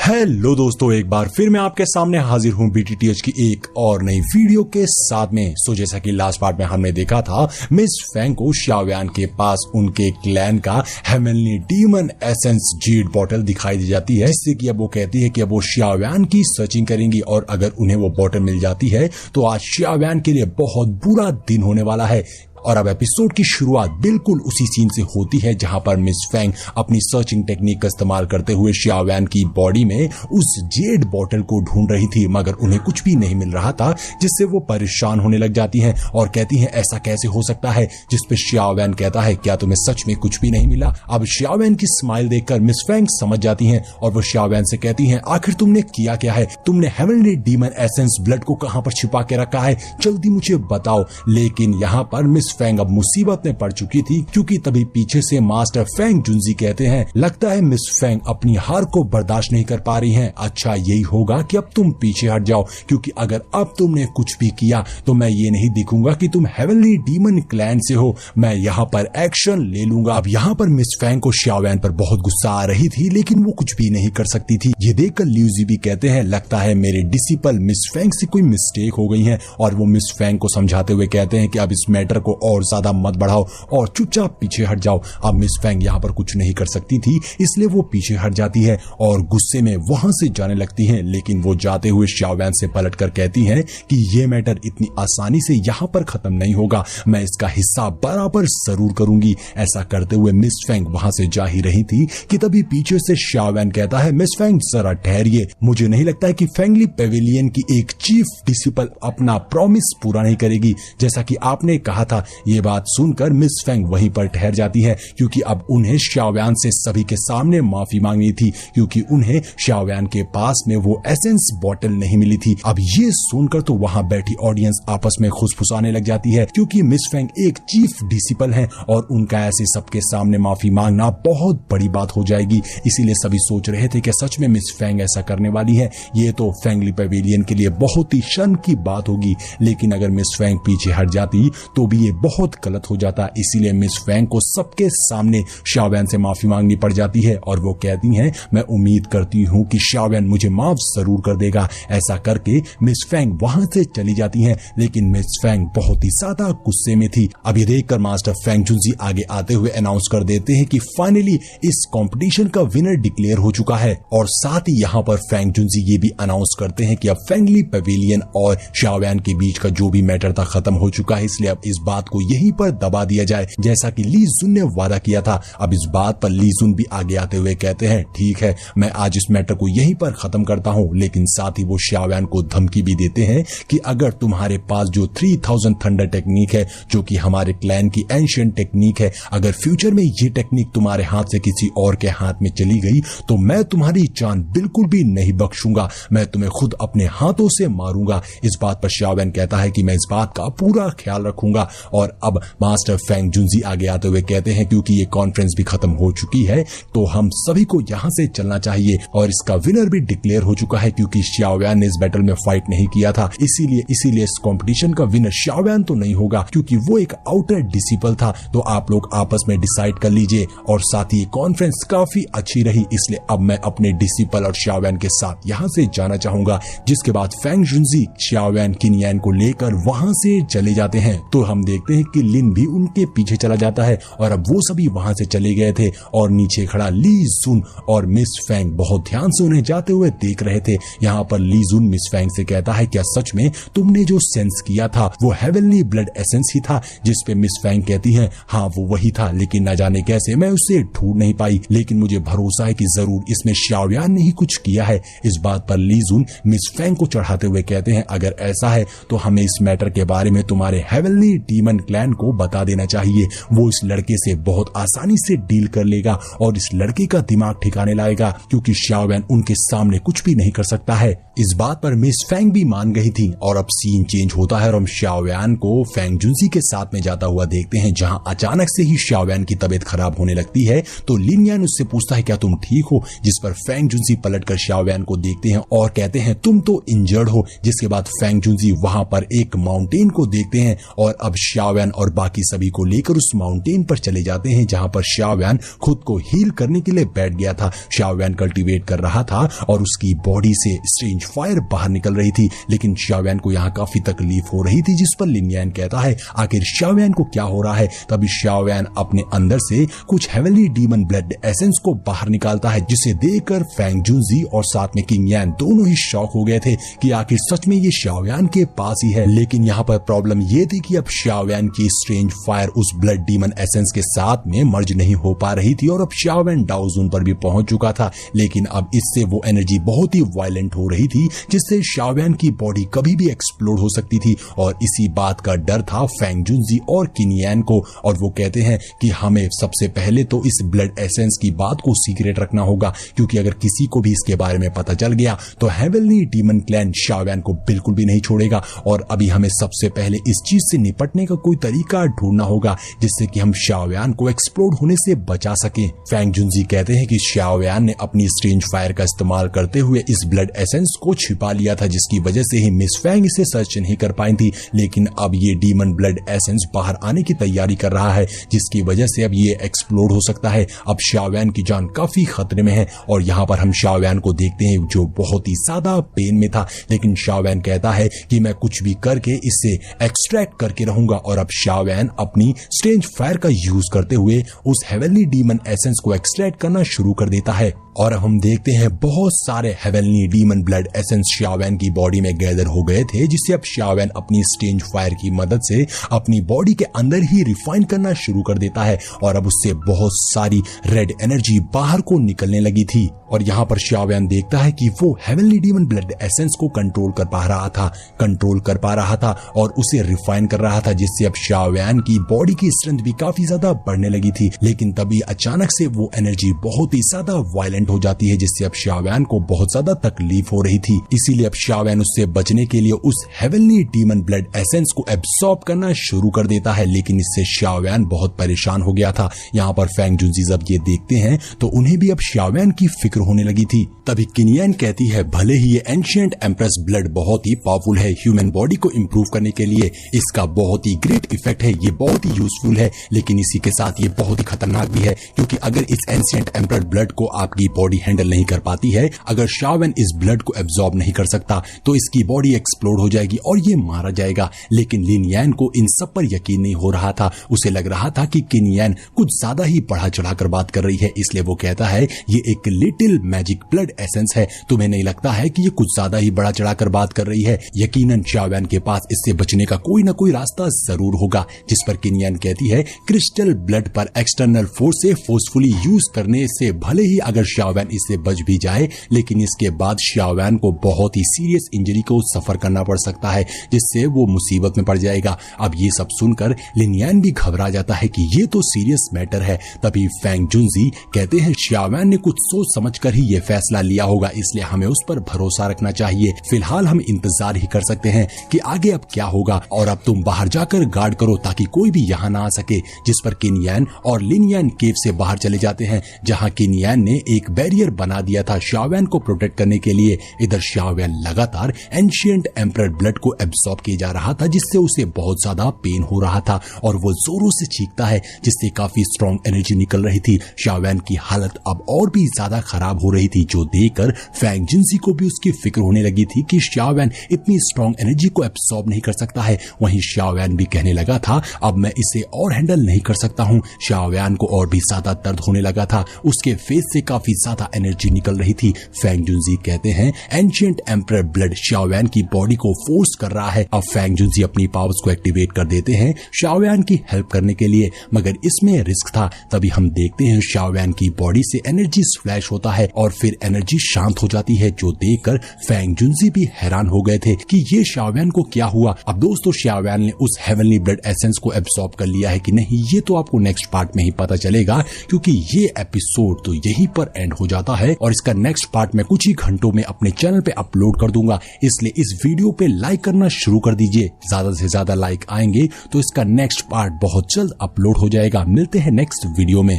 Hello दोस्तों, एक बार फिर मैं आपके सामने हाजिर हूं BTTH की एक और नई वीडियो के साथ में। जैसा कि लास्ट पार्ट में हमने देखा था, मिस फेंग को शाओयान के पास उनके क्लैन का heavenly demon essence geed bottle दिखाई दी जाती है, जिससे कि अब वो कहती है कि अब वो शाओयान की सर्चिंग करेंगी और अगर उन्हें वो बॉटल मिल जाती है तो आज शाओयान के लिए बहुत बुरा दिन होने वाला है। और अब एपिसोड की शुरुआत बिल्कुल उसी सीन से होती है जहां पर मिस फेंग अपनी सर्चिंग टेक्निक का इस्तेमाल करते हुए शाओयान की बॉडी में उस जेड बॉटल को ढूंढ रही थी, मगर उन्हें कुछ भी नहीं मिल रहा था, जिससे वो परेशान होने लग जाती हैं और कहती हैं ऐसा कैसे हो सकता है। जिस पे शाओयान कहता है क्या तुम्हें सच में कुछ भी नहीं मिला। अब शाओयान की स्माइल देखकर मिस फेंग समझ जाती हैं और वो शाओयान से कहती हैं आखिर तुमने किया क्या है, तुमने हेवनली डीमन एसेंस ब्लड को कहां पर छिपा के रखा है, जल्दी मुझे बताओ। लेकिन यहाँ पर मिस फेंग अब मुसीबत में पड़ चुकी थी, क्योंकि तभी पीछे से मास्टर फेंग जुनजी कहते हैं लगता है मिस फेंग अपनी हार को बर्दाश्त नहीं कर पा रही हैं। अच्छा यही होगा कि अब तुम पीछे हट जाओ, क्योंकि अगर अब तुमने कुछ भी किया तो मैं ये नहीं दिखूंगा कि तुम हेवनली डीमन क्लैन से हो, मैं यहाँ पर एक्शन ले लूंगा। अब यहाँ पर मिस फेंग को शाओयान पर बहुत गुस्सा आ रही थी, लेकिन वो कुछ भी नहीं कर सकती थी। ये देखकर ल्यूजी भी कहते हैं लगता है मेरे डिसिपल मिस फेंग से कोई मिस्टेक हो गई है, और वो मिस फेंग को समझाते हुए कहते हैं कि अब इस मैटर को और ज्यादा मत बढ़ाओ और चुपचाप पीछे हट जाओ। अब मिस फेंग यहाँ पर कुछ नहीं कर सकती थी, इसलिए वो पीछे हट जाती है और गुस्से में वहां से जाने लगती हैं। लेकिन वो जाते हुए शाओयान से पलटकर कहती हैं कि ये मैटर इतनी आसानी से यहाँ पर खत्म नहीं होगा, मैं इसका हिस्सा बराबर जरूर करूंगी। ऐसा करते हुए मिस फेंग वहां से जा ही रही थी कि तभी पीछे से शाओयान कहता है मिस फेंग जरा ठहरिए, मुझे नहीं लगता है कि फेंगली पेविलियन की एक चीफ डिसिपल अपना प्रॉमिस पूरा नहीं करेगी, जैसा कि आपने कहा था। ये बात सुनकर मिस फेंग वहीं पर ठहर जाती है, क्योंकि अब उन्हें शाओयान से सभी के सामने माफी मांगनी थी, क्योंकि उन्हें शाओयान के पास में वो एसेंस बॉटल नहीं मिली थी। अब ये सुनकर तो वहां बैठी ऑडियंस आपस में खुसफुसाने लग जाती है, क्योंकि मिस फेंग एक चीफ डिसिपल हैं और उनका ऐसे सबके सामने माफी मांगना बहुत बड़ी बात हो जाएगी। इसीलिए सभी सोच रहे थे कि सच में मिस फेंग ऐसा करने वाली है, ये तो फेंगली पेविलियन के लिए बहुत ही शर्म की बात होगी। लेकिन अगर मिस फेंग पीछे हट जाती तो भी ये बहुत गलत हो जाता। इसीलिए मिस फेंग को सबके सामने शाओयान से माफी मांगनी पड़ जाती है और वो कहती हैं मैं उम्मीद करती हूँ कि शाओयान मुझे माफ जरूर कर देगा। ऐसा करके मिस फेंग वहां से चली जाती हैं, लेकिन मिस फेंग बहुत ही ज्यादा गुस्से में थी। अब ये देखकर मास्टर फेंग जुनजी आगे आते हुए अनाउंस कर देते हैं कि फाइनली इस कंपटीशन का विनर डिक्लेयर हो चुका है, और साथ ही यहाँ पर फेंग जुनजी ये भी अनाउंस करते हैं कि अब फेंगली पेविलियन और शाओयान के बीच का जो भी मैटर था खत्म हो चुका है, इसलिए अब इस बात को यहीं पर दबा दिया जाए जैसा कि ली जुन ने वादा किया था। अब इस बात पर ली जुन भी आगे आते हुए कहते हैं ठीक है, मैं आज इस मैटर को यहीं पर खत्म करता हूं। लेकिन साथ ही वो शाओयान को धमकी भी देते हैं कि अगर तुम्हारे पास जो 3000 थंडर टेक्निक है, जो कि हमारे क्लैन की एंशिएंट टेक्निक है, अगर फ्यूचर में ये टेक्निक तुम्हारे हाथ से किसी और के हाथ में चली गई तो मैं तुम्हारी जान बिल्कुल भी नहीं बख्शूंगा, मैं तुम्हें खुद अपने हाथों से मारूंगा। इस बात पर शाओयान कहता है कि मैं इस बात का पूरा ख्याल रखूंगा। और अब मास्टर फेंग जुनजी आगे आते हुए कहते हैं क्योंकि ये कॉन्फ्रेंस भी खत्म हो चुकी है तो हम सभी को यहाँ से चलना चाहिए, और इसका विनर भी डिक्लेयर हो चुका है, क्योंकि शाओयान ने इस बैटल में फाइट नहीं किया था। इसीलिए इस कंपटीशन का विनर शाओयान तो नहीं होगा, क्योंकि वो एक आउटर डिसिपल था। तो आप लोग आपस में डिसाइड कर लीजिए। और साथ ही कॉन्फ्रेंस काफी अच्छी रही, इसलिए अब मैं अपने डिसिपल और शाओयान के साथ यहाँ से जाना चाहूंगा। जिसके बाद फेंग जुनजी शाओयान किनयान को लेकर वहां से चले जाते हैं। तो हम देखते हैं कि लिन भी उनके पीछे चला जाता है, और अब वो सभी वहां से चले गए थे और नीचे खड़ा ली जुन और मिस फेंग बहुत ध्यान से उन्हें जाते हुए देख रहे थे। यहाँ पर ली जुन मिस फेंग से कहता है क्या सच में तुमने जो सेंस किया था वो हेवनली ब्लड एसेंस ही था? जिस पे मिस फेंग कहती है हाँ वो वही था, लेकिन न जाने कैसे मैं उसे ढूंढ नहीं पाई, लेकिन मुझे भरोसा है कि जरूर इसमें शाओयान ने ही कुछ किया है। इस बात पर ली जुन मिस फेंग को चढ़ाते हुए कहते हैं अगर ऐसा है तो हमें इस मैटर के बारे में तुम्हारे हेवनली डीमन क्लैन को बता देना चाहिए, वो इस लड़के से बहुत आसानी से डील कर लेगा और इस लड़के का दिमाग ठिकाने लाएगा, क्योंकि शाओयान उनके सामने कुछ भी नहीं कर सकता है। इस बात पर मिस फेंग भी मान गई थी, और अब सीन चेंज होता है और हम शाओयान को फेंग जुनजी के साथ में जाता हुआ देखते हैं, जहां अचानक से ही शाओयान की तबीयत खराब होने लगती है। तो लिन यान उससे पूछता है क्या तुम ठीक हो? जिस पर फेंग जुनजी पलटकर शाओयान को देखते हैं और कहते हैं तुम तो इंजर्ड हो। जिसके बाद फेंग जुनजी वहां पर एक माउंटेन को देखते हैं और अब शाओयान और बाकी सभी को लेकर उस माउंटेन पर चले जाते हैं जहां पर शाओयान खुद को हील करने के लिए बैठ गया था। शाओयान कल्टीवेट कर रहा था और उसकी बॉडी से स्ट्रेंज फायर बाहर निकल रही थी, लेकिन शाओयान को यहाँ काफी तकलीफ हो रही थी, जिस पर लिन यान कहता है आखिर शाओयान को क्या हो रहा है। तभी शाओयान अपने अंदर से कुछ हेवनली डीमन ब्लड एसेंस को बाहर निकालता है, जिसे देखकर फेंग जुनजी और साथ में किंग यान दोनों ही शॉक हो गए थे कि आखिर सच में ये शाओयान के पास ही है। लेकिन यहाँ पर प्रॉब्लम ये थी कि अब शाओयान की स्ट्रेंज फायर उस ब्लड डीमन एसेंस के साथ में मर्ज नहीं हो पा रही थी और अब शाओयान डाउ जोन पर भी पहुंच चुका था, लेकिन अब इससे वो एनर्जी बहुत ही वायलेंट हो रही थी, जिससे शाओयान की बॉडी कभी भी एक्सप्लोड हो सकती थी। और इसी बात का डर था फेंग जुनजी और किंग यान को, और वो कहते हैं कि हमें सबसे पहले तो इस ब्लड एसेंस की बात को सीक्रेट रखना होगा, क्योंकि अगर किसी को भी इसके बारे में पता चल गया तो हेवनली डीमन क्लैन शाओयान को बिल्कुल भी नहीं छोड़ेगा। और अभी हमें सबसे पहले इस चीज से निपटने का कोई तरीका ढूंढना होगा जिससे कि हम शाओयान को एक्सप्लोड होने से बचा सकें। फेंग जुनजी कहते हैं कि शाओयान ने अपनी स्ट्रेंज फायर का इस्तेमाल करते हुए इस ब्लड एसेंस को छिपा लिया था, जिसकी वजह से ही मिस फेंग इसे सर्च नहीं कर पाई थी। लेकिन अब ये डीमन ब्लड एसेंस बाहर आने की तैयारी कर रहा है, जिसकी वजह से अब ये एक्सप्लोड हो सकता है। अब शाओयान की जान काफी खतरे में है और यहाँ पर हम शाओयान को देखते हैं जो बहुत ही ज्यादा पेन में था, लेकिन शाओयान कहता है कि मैं कुछ भी करके इससे एक्सट्रैक्ट करके रहूंगा। और अब शाओयान अपनी स्ट्रेंज फायर का यूज करते हुए उस हेवनली डीमन एसेंस को एक्सट्रैक्ट करना शुरू कर देता है। और अब हम देखते हैं बहुत सारे हेवनली डीमन ब्लड एसेंस शाओयान की बॉडी में गैदर हो गए थे, जिससे अब शाओयान अपनी स्ट्रेंज फायर की मदद से अपनी बॉडी के अंदर ही रिफाइन करना शुरू कर देता है और अब उससे बहुत सारी रेड एनर्जी बाहर को निकलने लगी थी। और यहाँ पर शाओयान देखता है कि वो हेवनली डीमन ब्लड एसेंस को कंट्रोल कर पा रहा था और उसे रिफाइन कर रहा था, जिससे अब शाओयान की बॉडी की स्ट्रेंथ भी काफी ज्यादा बढ़ने लगी थी। लेकिन तभी अचानक से वो एनर्जी बहुत ही ज्यादा वायलेंट हो जाती है, जिससे अब शाओयान को बहुत ज्यादा तकलीफ हो रही थी। इसीलिए अब शाओयान उससे बचने के लिए उस हेवनली डीमन ब्लड एसेंस को एब्सॉर्ब करना शुरू कर देता है, लेकिन इससे शाओयान बहुत परेशान हो गया था। यहाँ पर फेंग जुनजी जब ये देखते हैं तो उन्हें भी अब शाओयान की फिक्र होने लगी थी। तभी किंग यान कहती है भले ही ये एंशिएंट एम्प्रेस ब्लड बहुत ही पावरफुल है, ह्यूमन बॉडी को इंप्रूव करने के लिए इसका बहुत ही ग्रेट इफेक्ट है, ये बहुत ही यूजफुल है, लेकिन इसी के साथ ये बहुत ही खतरनाक भी है, क्योंकि अगर इस एंशिएंट एम्प्रेस ब्लड को आपकी बॉडी हैंडल नहीं कर पाती है, अगर शाओयान इस ब्लड को एब्सॉर्ब नहीं कर सकता तो इसकी बॉडी एक्सप्लोड हो जाएगी और ये मारा जाएगा। लेकिन लिन यान को इन सब पर यकीन नहीं हो रहा था, उसे लग रहा था कि किंग यान कुछ ज्यादा ही बढ़ा चढ़ाकर बात कर रही है, इसलिए वो कहता है ये एक लिटिल मैजिक ब्लड एसेंस है, तुम्हें नहीं लगता है कि ये कुछ ज्यादा ही बढ़ा चढ़ाकर बात कर रही है? यकीनन शाओयान के पास इससे बचने का कोई ना कोई रास्ता जरूर होगा। जिस पर किंग यान कहती है क्रिस्टल ब्लड पर एक्सटर्नल फोर्स से फोर्सफुली यूज करने से भले ही अगर शाओयान इससे बच भी जाए, लेकिन इसके बाद शाओयान को बहुत ही सीरियस इंजरी को सफर करना पड़ सकता है, जिससे वो मुसीबत में पड़ जाएगा। अब ये सब सुनकर लिन यान भी घबरा जाता है कि ये तो सीरियस मैटर है। तभी फेंग जुनजी कहते हैं शाओयान ने कुछ सोच समझकर ही ये फैसला लिया होगा, इसलिए हमें उस पर भरोसा रखना चाहिए। फिलहाल हम इंतजार ही कर सकते हैं कि आगे अब क्या होगा, और अब तुम बाहर जाकर गार्ड करो ताकि कोई भी यहाँ ना आ सके। जिस पर किंग यान और लिन यान केव से बाहर चले जाते हैं, जहाँ किंग यान ने एक बैरियर बना दिया था शाओयान को प्रोटेक्ट करने के लिए। इधर शाओयान लगातार एंशिएंट एम्परर ब्लड को एब्सॉर्ब किया जा रहा था, जिससे उसे बहुत ज्यादा पेन हो रहा था और वो जोरों से चीखता है, जिससे काफी स्ट्रॉन्ग एनर्जी निकल रही थी। शाओयान की हालत अब और भी ज्यादा खराब हो रही थी, जो देखकर फेंग जुनजी को भी उसकी फिक्र होने लगी थी कि शाओयान इतनी स्ट्रॉन्ग एनर्जी को एब्सॉर्ब नहीं कर सकता है। वहीं शाओयान भी कहने लगा था अब मैं इसे और हैंडल नहीं कर सकता हूँ। शाओयान को और भी ज्यादा दर्द होने लगा था, उसके फेस से काफी ज्यादा एनर्जी निकल रही थी। फेंग जुनजी कहते हैं एंशिएंट एम्परर ब्लड शाओयान की बॉडी को फोर्स कर रहा है। अब फेंग जुनजी अपनी पावर्स को एक्टिवेट कर देते हैं शाओयान की हेल्प करने के लिए, मगर इसमें रिस्क था। तभी हम देखते हैं शाओयान की बॉडी से एनर्जी फ्लैश होता है और फिर एनर्जी शांत हो जाती है, जो देखकर फेंग जुनजी भी हैरान हो गए थे कि ये शाओयान को क्या हुआ। अब दोस्तों शाओयान ने उस हेवनली ब्लड एसेंस को एब्सॉर्ब कर लिया है कि नहीं, ये तो आपको नेक्स्ट पार्ट में ही पता चलेगा, क्योंकि ये एपिसोड तो यहीं पर एंड हो जाता है और इसका नेक्स्ट पार्ट मैं कुछ ही घंटों में अपने चैनल पे अपलोड कर दूंगा। इसलिए इस वीडियो पे लाइक करना शुरू कर दीजिए, ज्यादा से ज्यादा लाइक आएंगे तो इसका नेक्स्ट पार्ट बहुत जल्द अपलोड हो जाएगा। मिलते हैं नेक्स्ट वीडियो में।